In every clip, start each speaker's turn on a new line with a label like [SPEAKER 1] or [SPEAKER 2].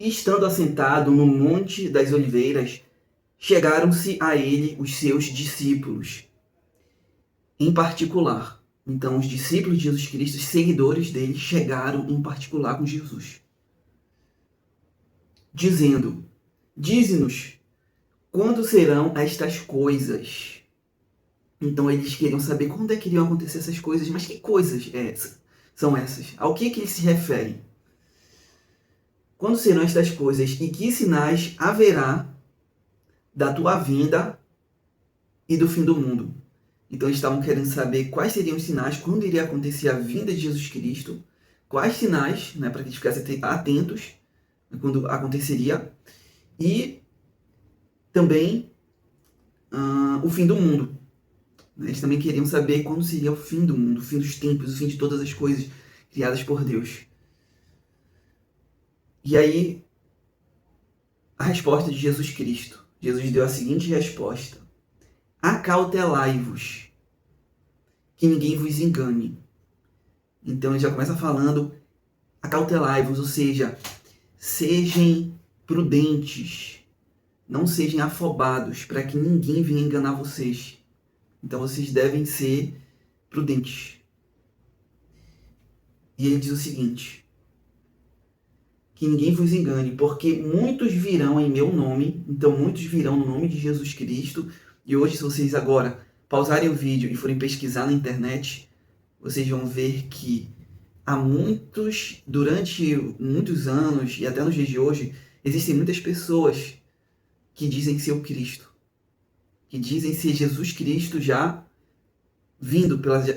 [SPEAKER 1] Estando assentado no Monte das Oliveiras, chegaram-se a ele os seus discípulos, em particular. Então, os discípulos de Jesus Cristo, os seguidores dele, chegaram em particular com Jesus, dizendo: Dize-nos, quando serão estas coisas? Então, eles queriam saber quando é que iriam acontecer essas coisas, mas que coisas são essas? Ao que eles se referem? Quando serão estas coisas e que sinais haverá da tua vinda e do fim do mundo? Então eles estavam querendo saber quais seriam os sinais, quando iria acontecer a vinda de Jesus Cristo, quais sinais, né, para que eles ficassem atentos quando aconteceria, e também o fim do mundo. Eles também queriam saber quando seria o fim do mundo, o fim dos tempos, o fim de todas as coisas criadas por Deus. E aí, a resposta de Jesus Cristo. Jesus deu a seguinte resposta: acautelai-vos, que ninguém vos engane. Então ele já começa falando, acautelai-vos, ou seja, sejam prudentes, não sejam afobados, para que ninguém venha enganar vocês. Então vocês devem ser prudentes. E ele diz o seguinte: que ninguém vos engane, porque muitos virão em meu nome, então muitos virão no nome de Jesus Cristo. E hoje, se vocês agora pausarem o vídeo e forem pesquisar na internet, vocês vão ver que há durante muitos anos e até nos dias de hoje, existem muitas pessoas que dizem ser o Cristo, que dizem ser Jesus Cristo já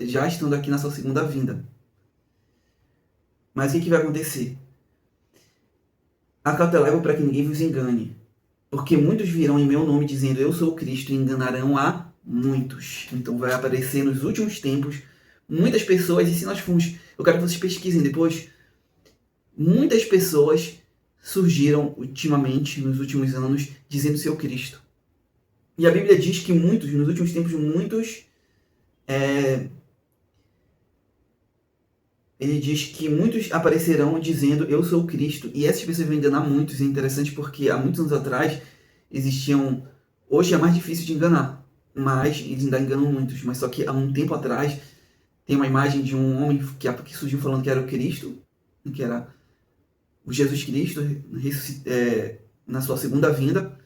[SPEAKER 1] já estando aqui na sua segunda vinda. Mas o que vai acontecer? Acautelai-vos para que ninguém vos engane, porque muitos virão em meu nome dizendo eu sou o Cristo e enganarão a muitos. Então vai aparecer nos últimos tempos muitas pessoas, e se nós formos, eu quero que vocês pesquisem depois, muitas pessoas surgiram ultimamente, nos últimos anos, dizendo ser o Cristo. E a Bíblia diz que muitos, nos últimos tempos, ele diz que muitos aparecerão dizendo eu sou o Cristo, e essas pessoas vão enganar muitos. É interessante porque há muitos anos atrás existiam, hoje é mais difícil de enganar, mas eles ainda enganam muitos, mas só que há um tempo atrás tem uma imagem de um homem que surgiu falando que era o Cristo, que era o Jesus Cristo na sua segunda vinda,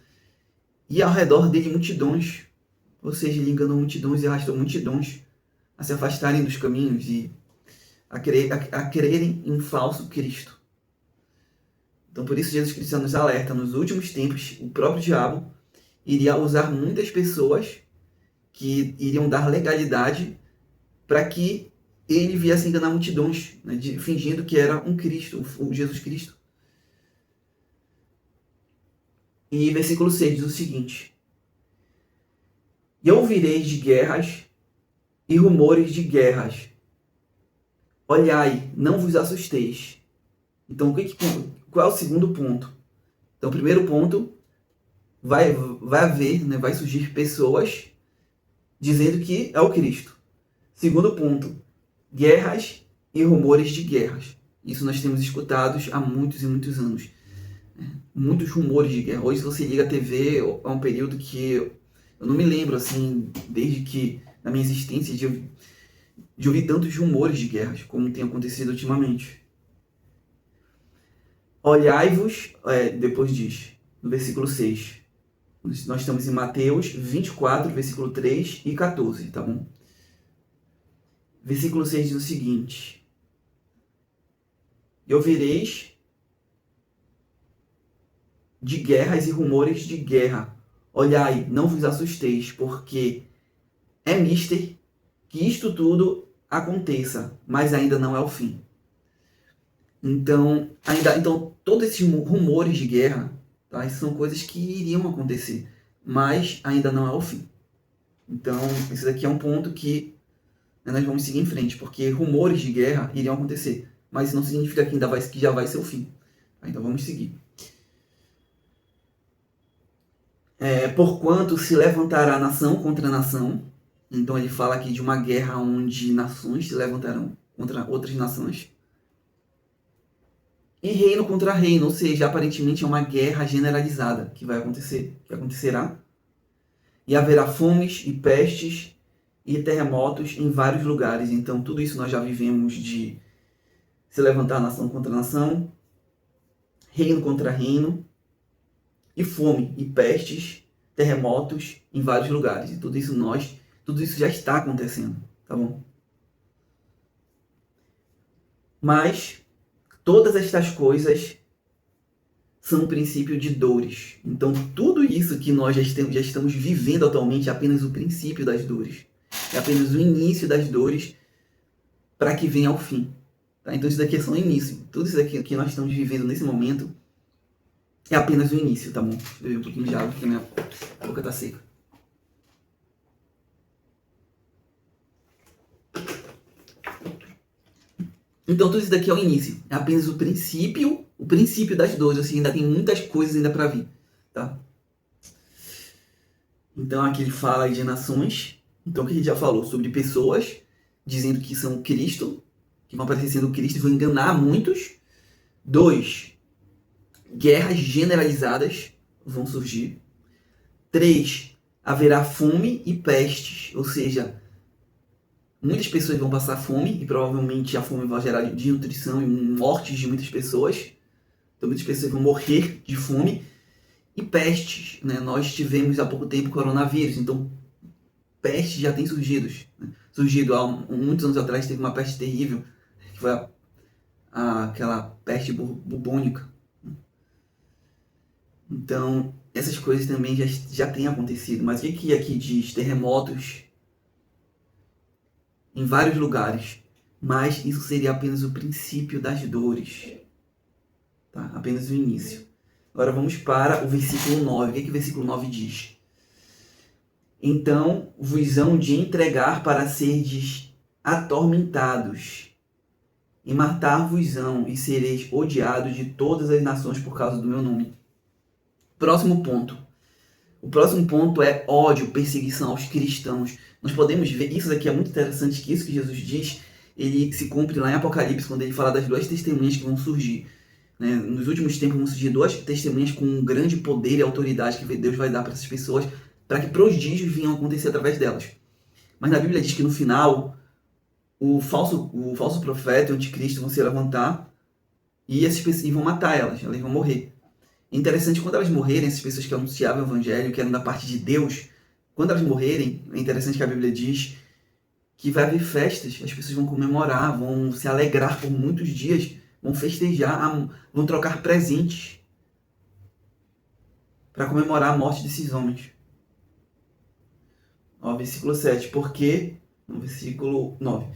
[SPEAKER 1] e ao redor dele multidões, ou seja, ele enganou multidões e arrastou multidões a se afastarem dos caminhos e a crerem em falso Cristo. Então por isso Jesus Cristo nos alerta, nos últimos tempos o próprio diabo iria usar muitas pessoas que iriam dar legalidade para que ele viesse enganar multidões, né, fingindo que era um Cristo, o Jesus Cristo. E versículo 6 diz o seguinte: e ouvireis de guerras e rumores de guerras. Olhai, não vos assusteis. Então, qual é o segundo ponto? Então, o primeiro ponto, vai haver, né, vai surgir pessoas dizendo que é o Cristo. Segundo ponto, guerras e rumores de guerras. Isso nós temos escutado há muitos e muitos anos. Muitos rumores de guerra. Hoje, se você liga a TV, é um período que eu não me lembro, assim, desde que, na minha existência, de ouvir tantos rumores de guerras, como tem acontecido ultimamente. Olhai-vos, depois diz, no versículo 6. Nós estamos em Mateus 24, versículo 3 e 14, tá bom? Versículo 6 diz o seguinte: e ouvireis de guerras e rumores de guerra. Olhai, não vos assusteis, porque é mister que isto tudo aconteça, mas ainda não é o fim. Então, todos esses rumores de guerra, tá, são coisas que iriam acontecer, mas ainda não é o fim. Então, esse daqui é um ponto que nós vamos seguir em frente, porque rumores de guerra iriam acontecer, mas isso não significa que já vai ser o fim. Então, vamos seguir. Porquanto se levantará nação contra nação. Então ele fala aqui de uma guerra onde nações se levantarão contra outras nações. e reino contra reino, ou seja, aparentemente é uma guerra generalizada que vai acontecer, que acontecerá. E haverá fomes e pestes e terremotos em vários lugares. Então, tudo isso nós já vivemos de se levantar nação contra nação, reino contra reino, e fome e pestes, terremotos em vários lugares. E tudo isso já está acontecendo, tá bom? Mas todas estas coisas são um princípio de dores. Então, tudo isso que nós já estamos vivendo atualmente é apenas o princípio das dores. É apenas o início das dores para que venha ao fim. Tá? Então, isso daqui é só o início. Tudo isso daqui que nós estamos vivendo nesse momento é apenas o início, tá bom? Deixa eu beber um pouquinho de água, porque minha boca tá seca. Então, tudo isso daqui é o início. É apenas o princípio das dores. Assim, ainda tem muitas coisas ainda para vir, tá? Então, aqui ele fala de nações. Então, que a gente já falou sobre pessoas dizendo que são Cristo, que vão aparecer sendo Cristo e vão enganar muitos. 2, guerras generalizadas vão surgir. 3, haverá fome e pestes, ou seja, muitas pessoas vão passar fome e provavelmente a fome vai gerar desnutrição e mortes de muitas pessoas. Então muitas pessoas vão morrer de fome. E pestes, né? Nós tivemos há pouco tempo coronavírus, então pestes já têm surgido. Né? Surgido há muitos anos atrás teve uma peste terrível, que foi aquela peste bubônica. Então essas coisas também já têm acontecido. Mas o que aqui diz? Terremotos em vários lugares, mas isso seria apenas o princípio das dores, tá? Apenas o início. Agora vamos para o versículo 9. O que o versículo 9 diz? Então vos hão de entregar para serdes atormentados, e matar-vos-ão, e sereis odiados de todas as nações por causa do meu nome. Próximo ponto. O próximo ponto é ódio, perseguição aos cristãos. Nós podemos ver, isso daqui é muito interessante, que isso que Jesus diz, ele se cumpre lá em Apocalipse, quando ele fala das duas testemunhas que vão surgir. Né? Nos últimos tempos vão surgir duas testemunhas com um grande poder e autoridade que Deus vai dar para essas pessoas, para que prodígios venham a acontecer através delas. Mas na Bíblia diz que no final, o falso profeta e o anticristo vão se levantar e essas pessoas vão matar elas vão morrer. É interessante, quando elas morrerem, essas pessoas que anunciavam o evangelho, que eram da parte de Deus, quando elas morrerem, é interessante que a Bíblia diz que vai haver festas, as pessoas vão comemorar, vão se alegrar por muitos dias, vão festejar, vão trocar presentes para comemorar a morte desses homens. Ó, versículo 7, porque, no versículo 9,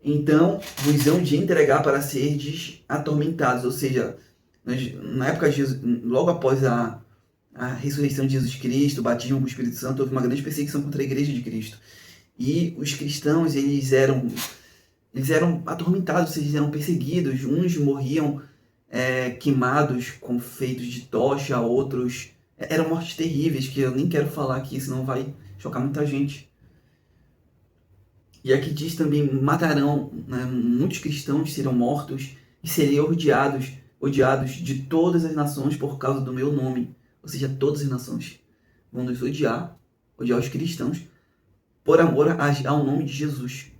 [SPEAKER 1] então vos hão de entregar para serdes atormentados, ou seja, na época de Jesus, logo após a ressurreição de Jesus Cristo, o batismo com o Espírito Santo, houve uma grande perseguição contra a igreja de Cristo. E os cristãos, eles eram atormentados, eles eram perseguidos. Uns morriam queimados com feitos de tocha, outros eram mortes terríveis, que eu nem quero falar aqui, senão vai chocar muita gente. E aqui diz também, matarão, né, muitos cristãos serão mortos e serão odiados de todas as nações por causa do meu nome. Ou seja, todas as nações vão nos odiar os cristãos, por amor ao nome de Jesus.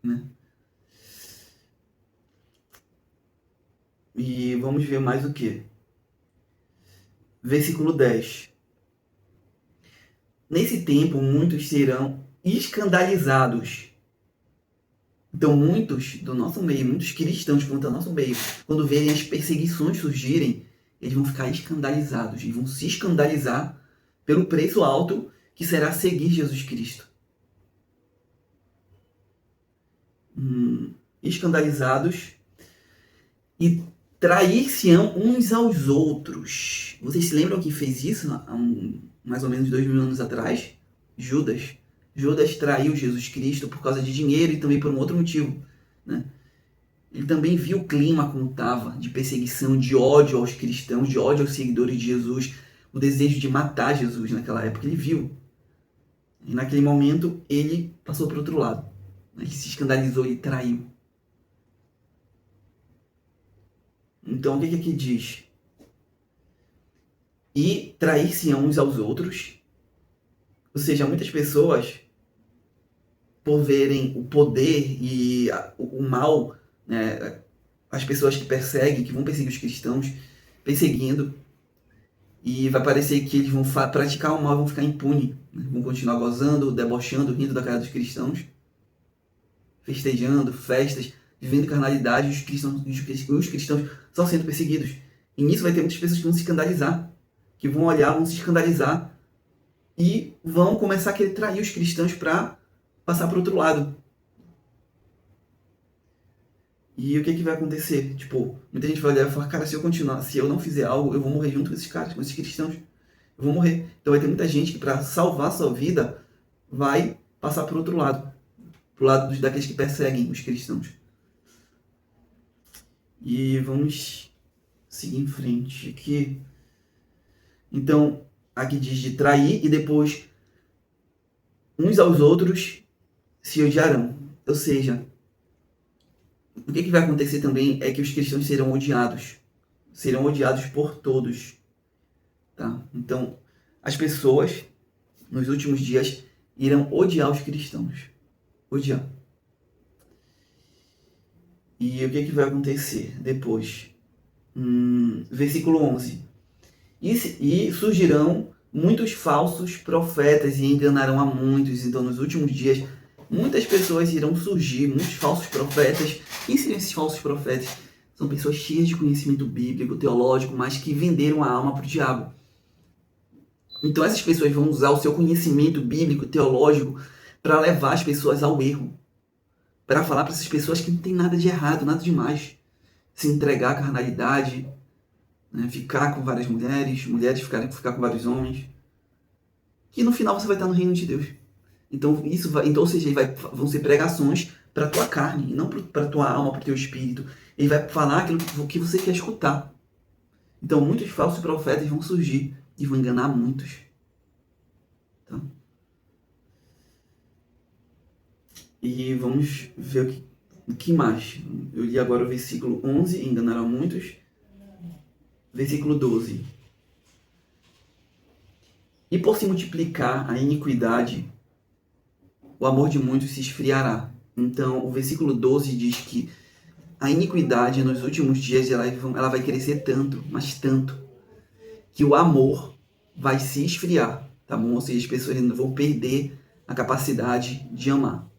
[SPEAKER 1] Né? E vamos ver mais o que? Versículo 10. Nesse tempo, muitos serão escandalizados. Então, muitos do nosso meio, muitos cristãos do nosso meio, quando verem as perseguições surgirem, eles vão ficar escandalizados e vão se escandalizar pelo preço alto que será seguir Jesus Cristo. Escandalizados e trair-se-ão uns aos outros. Vocês se lembram quem fez isso há mais ou menos 2000 anos atrás? Judas. Judas traiu Jesus Cristo por causa de dinheiro e também por um outro motivo. Né? Ele também viu o clima como estava, de perseguição, de ódio aos cristãos, de ódio aos seguidores de Jesus, o desejo de matar Jesus naquela época. Ele viu. E naquele momento ele passou para o outro lado. Ele se escandalizou e traiu. Então, o que aqui diz? E trair-se uns aos outros. Ou seja, muitas pessoas, por verem o poder e o mal, né, as pessoas que perseguem, que vão perseguir os cristãos, perseguindo, e vai parecer que eles vão praticar o mal e vão ficar impunes, né? Vão continuar gozando, debochando, rindo da cara dos cristãos, festejando, festas, vivendo carnalidade, os cristãos só sendo perseguidos. E nisso vai ter muitas pessoas que vão se escandalizar, que vão olhar, vão se escandalizar e vão começar a querer trair os cristãos para passar para o outro lado. E o que vai acontecer? Tipo, muita gente vai olhar e falar, cara, se eu continuar, se eu não fizer algo, eu vou morrer junto com esses caras, com esses cristãos. Eu vou morrer. Então vai ter muita gente que, para salvar a sua vida, vai passar para o outro lado. Pro lado daqueles que perseguem os cristãos. E vamos seguir em frente aqui. Então, aqui diz de trair e depois uns aos outros se odiarão. Ou seja, o que vai acontecer também é que os cristãos serão odiados. Serão odiados por todos. Tá? Então, as pessoas, nos últimos dias, irão odiar os cristãos. Odiar. E o que vai acontecer depois? Versículo 11. E surgirão muitos falsos profetas e enganarão a muitos. Então, nos últimos dias, muitas pessoas irão surgir, muitos falsos profetas. Quem seriam esses falsos profetas? São pessoas cheias de conhecimento bíblico, teológico, mas que venderam a alma para o diabo. Então, essas pessoas vão usar o seu conhecimento bíblico, teológico, para levar as pessoas ao erro. Para falar para essas pessoas que não tem nada de errado, nada demais. Se entregar à carnalidade, né? Ficar com várias mulheres ficar com vários homens. Que no final você vai estar no reino de Deus. Então, ou seja, vão ser pregações para a tua carne, e não para a tua alma, para o teu espírito. Ele vai falar aquilo que você quer escutar. Então, muitos falsos profetas vão surgir e vão enganar muitos. Tá? E vamos ver o que mais. Eu li agora o versículo 11, enganarão muitos. Versículo 12. E por se multiplicar a iniquidade, o amor de muitos se esfriará. Então, o versículo 12 diz que a iniquidade nos últimos dias ela vai crescer tanto, mas tanto, que o amor vai se esfriar, tá bom? Ou seja, as pessoas vão perder a capacidade de amar.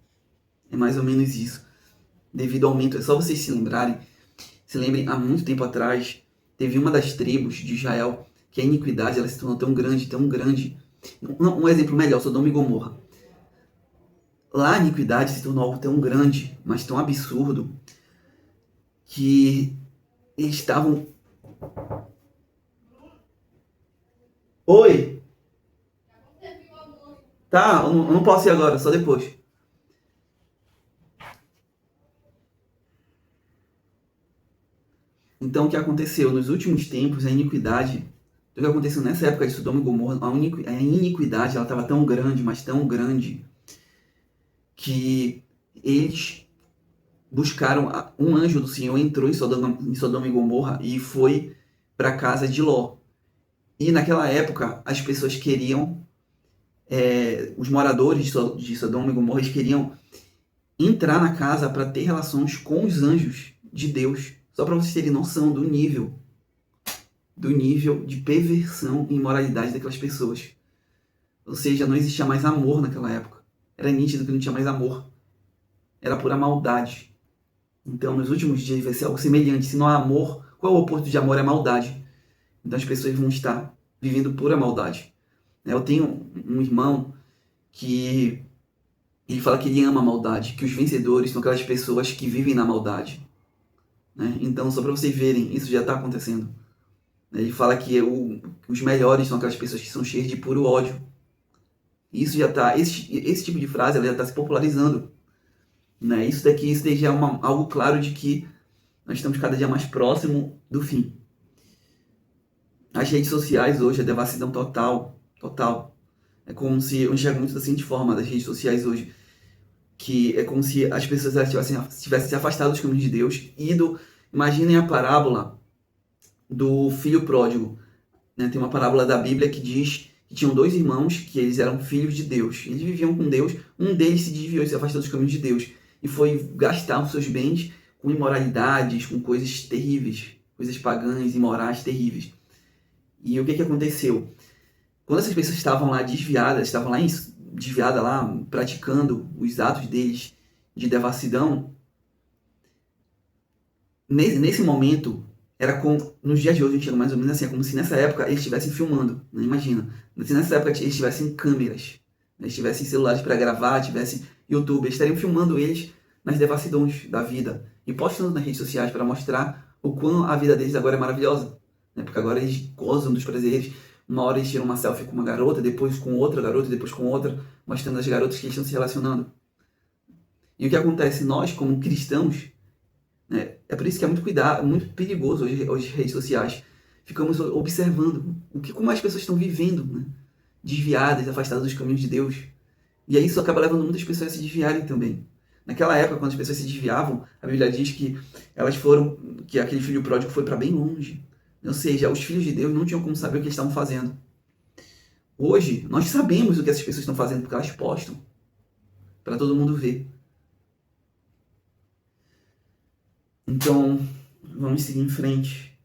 [SPEAKER 1] É mais ou menos isso. Devido ao aumento, é só vocês se lembrem, há muito tempo atrás, teve uma das tribos de Israel que a iniquidade ela se tornou tão grande. Um exemplo melhor, Sodoma e Gomorra. Lá a iniquidade se tornou algo tão grande, mas tão absurdo, que eles estavam... Oi! Tá, eu não posso ir agora, só depois. Então, o que aconteceu? Nos últimos tempos, a iniquidade... O que aconteceu nessa época de Sodoma e Gomorra, a iniquidade ela estava tão grande, mas tão grande, que eles buscaram... Um anjo do Senhor entrou em Sodoma e Gomorra e foi para a casa de Ló. E naquela época, as pessoas queriam... os moradores de Sodoma e Gomorra eles queriam entrar na casa para ter relações com os anjos de Deus. Só para vocês terem noção do nível de perversão e imoralidade daquelas pessoas. Ou seja, não existia mais amor naquela época. Era nítido que não tinha mais amor. Era pura maldade. Então, nos últimos dias vai ser algo semelhante. Se não há amor, qual é o oposto de amor? É maldade. Então, as pessoas vão estar vivendo pura maldade. Eu tenho um irmão que ele fala que ele ama a maldade, que os vencedores são aquelas pessoas que vivem na maldade. Então, só para vocês verem, isso já está acontecendo. Ele fala que os melhores são aquelas pessoas que são cheias de puro ódio. Isso já está, esse tipo de frase ela já está se popularizando. Isso daí já é algo claro de que nós estamos cada dia mais próximo do fim. As redes sociais hoje, a devassidão total. É como se, eu enxergo muito da seguinte forma das redes sociais hoje, que é como se as pessoas tivessem se afastado dos caminhos de Deus, imaginem a parábola do filho pródigo, né? Tem uma parábola da Bíblia que diz que tinham dois irmãos que eles eram filhos de Deus. Eles viviam com Deus, um deles se desviou e se afastou dos caminhos de Deus e foi gastar os seus bens com imoralidades, com coisas terríveis, coisas pagãs, imorais, terríveis. E o que aconteceu? Quando essas pessoas estavam lá desviadas, lá praticando os atos deles de devassidão, nesse momento, nos dias de hoje, a gente chama mais ou menos assim, é como se nessa época eles estivessem filmando, né? Imagina, se nessa época eles tivessem câmeras, né? Eles tivessem celulares para gravar, tivessem YouTube, eles estariam filmando eles nas devassidões da vida e postando nas redes sociais para mostrar o quão a vida deles agora é maravilhosa, né? Porque agora eles gozam dos prazeres. Uma hora eles tiram uma selfie com uma garota, depois com outra garota, depois com outra, mostrando as garotas que eles estão se relacionando. E o que acontece? Nós, como cristãos, né, é por isso que é muito perigoso hoje as redes sociais. Ficamos observando como as pessoas estão vivendo, né? Desviadas, afastadas dos caminhos de Deus. E aí isso acaba levando muitas pessoas a se desviarem também. Naquela época, quando as pessoas se desviavam, a Bíblia diz que que aquele filho pródigo foi para bem longe. Ou seja, os filhos de Deus não tinham como saber o que eles estavam fazendo. Hoje, nós sabemos o que essas pessoas estão fazendo porque elas postam para todo mundo ver. Então, vamos seguir em frente.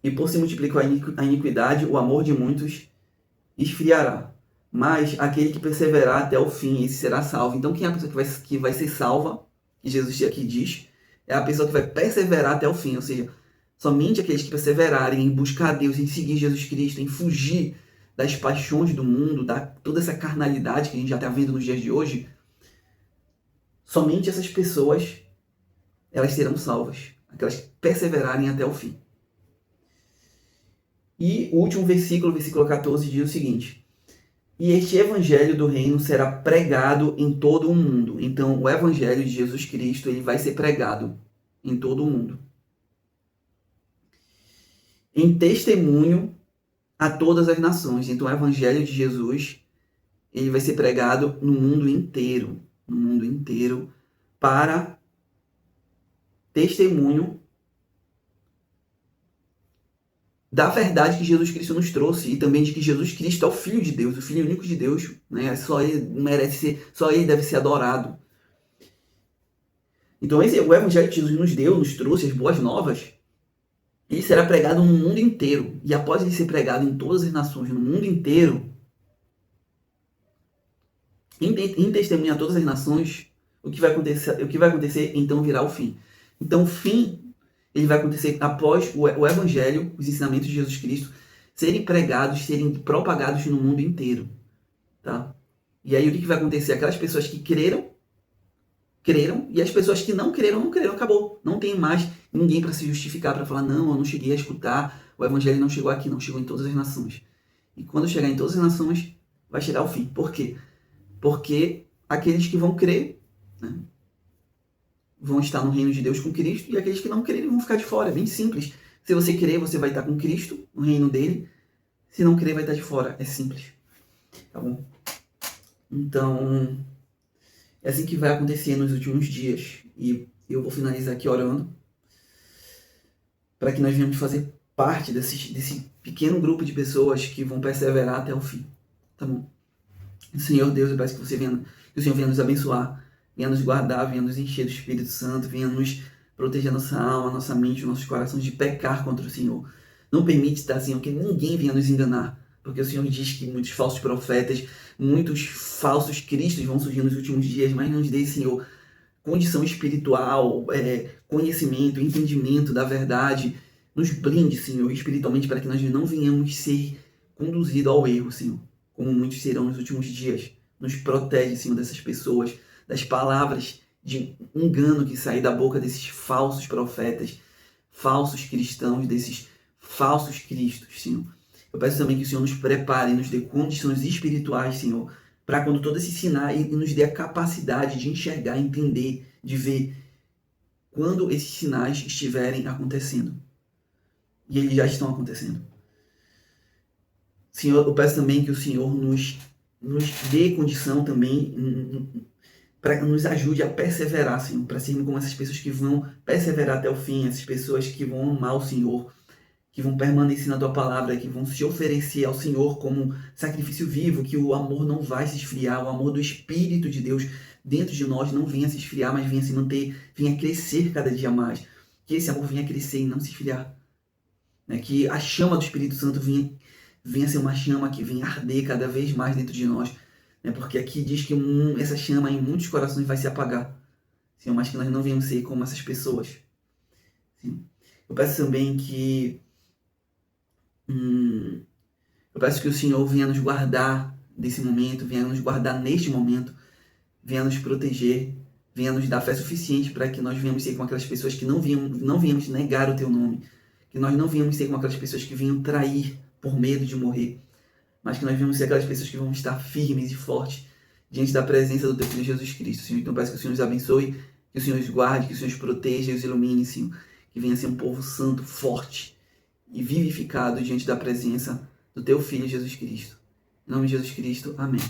[SPEAKER 1] E por se multiplicar a iniquidade, o amor de muitos esfriará. Mas aquele que perseverar até o fim, esse será salvo. Então, quem é a pessoa que vai ser salva, que Jesus aqui diz, é a pessoa que vai perseverar até o fim. Ou seja, somente aqueles que perseverarem em buscar Deus, em seguir Jesus Cristo, em fugir das paixões do mundo, toda essa carnalidade que a gente já está vendo nos dias de hoje, somente essas pessoas, elas serão salvas. Aquelas que perseverarem até o fim. E o último versículo 14, diz o seguinte: e este evangelho do reino será pregado em todo o mundo. Então, o evangelho de Jesus Cristo, ele vai ser pregado em todo o mundo, em testemunho a todas as nações. Então, o evangelho de Jesus, ele vai ser pregado no mundo inteiro, para testemunho da verdade que Jesus Cristo nos trouxe e também de que Jesus Cristo é o Filho de Deus, o Filho único de Deus, né? Só ele deve ser adorado. Então o evangelho que Jesus nos trouxe, as boas novas, ele será pregado no mundo inteiro. E após ele ser pregado em todas as nações, no mundo inteiro, em testemunho a todas as nações, o que vai acontecer então virá o fim. Então o fim, ele vai acontecer após o evangelho, os ensinamentos de Jesus Cristo, serem pregados, serem propagados no mundo inteiro. Tá? E aí o que vai acontecer? Aquelas pessoas que creram, e as pessoas que não creram, acabou. Não tem mais ninguém para se justificar, para falar, não, eu não cheguei a escutar, o evangelho não chegou aqui, não, chegou em todas as nações. E quando chegar em todas as nações, vai chegar o fim. Por quê? Porque aqueles que vão crer, né, vão estar no reino de Deus com Cristo, e aqueles que não crerem vão ficar de fora. É bem simples. Se você crer, você vai estar com Cristo, no reino dele. Se não crer, vai estar de fora. É simples. Tá bom? Então, é assim que vai acontecer nos últimos dias. E eu vou finalizar aqui orando para que nós venhamos fazer parte desse pequeno grupo de pessoas que vão perseverar até o fim. Tá bom? Senhor Deus, eu peço que o Senhor venha nos abençoar, venha nos guardar, venha nos encher do Espírito Santo, venha nos proteger a nossa alma, a nossa mente, os nossos corações de pecar contra o Senhor. Não permite, tá, Senhor, que ninguém venha nos enganar, porque o Senhor diz que muitos falsos profetas, muitos falsos cristos vão surgir nos últimos dias, mas nos dê, Senhor, condição espiritual, conhecimento, entendimento da verdade. Nos blinde, Senhor, espiritualmente, para que nós não venhamos ser conduzidos ao erro, Senhor, como muitos serão nos últimos dias. Nos protege, Senhor, dessas pessoas, das palavras de engano que saem da boca desses falsos profetas, falsos cristãos, desses falsos cristos, Senhor. Eu peço também que o Senhor nos prepare, nos dê condições espirituais, Senhor, para quando todos esses sinais, e nos dê a capacidade de enxergar, entender, de ver quando esses sinais estiverem acontecendo. E eles já estão acontecendo. Senhor, eu peço também que o Senhor nos dê condição também para que nos ajude a perseverar, Senhor, para sermos como essas pessoas que vão perseverar até o fim, essas pessoas que vão amar o Senhor, que vão permanecer na tua palavra, que vão se oferecer ao Senhor como sacrifício vivo, que o amor não vai se esfriar, o amor do Espírito de Deus dentro de nós não venha se esfriar, mas venha se manter, venha crescer cada dia mais. Que esse amor venha crescer e não se esfriar. Né? Que a chama do Espírito Santo venha ser uma chama que venha arder cada vez mais dentro de nós. Né? Porque aqui diz que essa chama em muitos corações vai se apagar. Sim, mas que nós não venhamos ser como essas pessoas. Sim. Eu peço também que eu peço que o Senhor venha nos guardar desse momento, venha nos guardar neste momento, venha nos proteger, venha nos dar fé suficiente para que nós venhamos ser como aquelas pessoas que não venhamos negar o teu nome, que nós não venhamos ser como aquelas pessoas que venham trair por medo de morrer, mas que nós venhamos ser aquelas pessoas que vão estar firmes e fortes diante da presença do teu Filho Jesus Cristo, Senhor. Então eu peço que o Senhor os abençoe, que o Senhor os guarde, que o Senhor os proteja e os ilumine, Senhor, que venha ser um povo santo, forte e vivificado diante da presença do teu Filho Jesus Cristo. Em nome de Jesus Cristo, amém.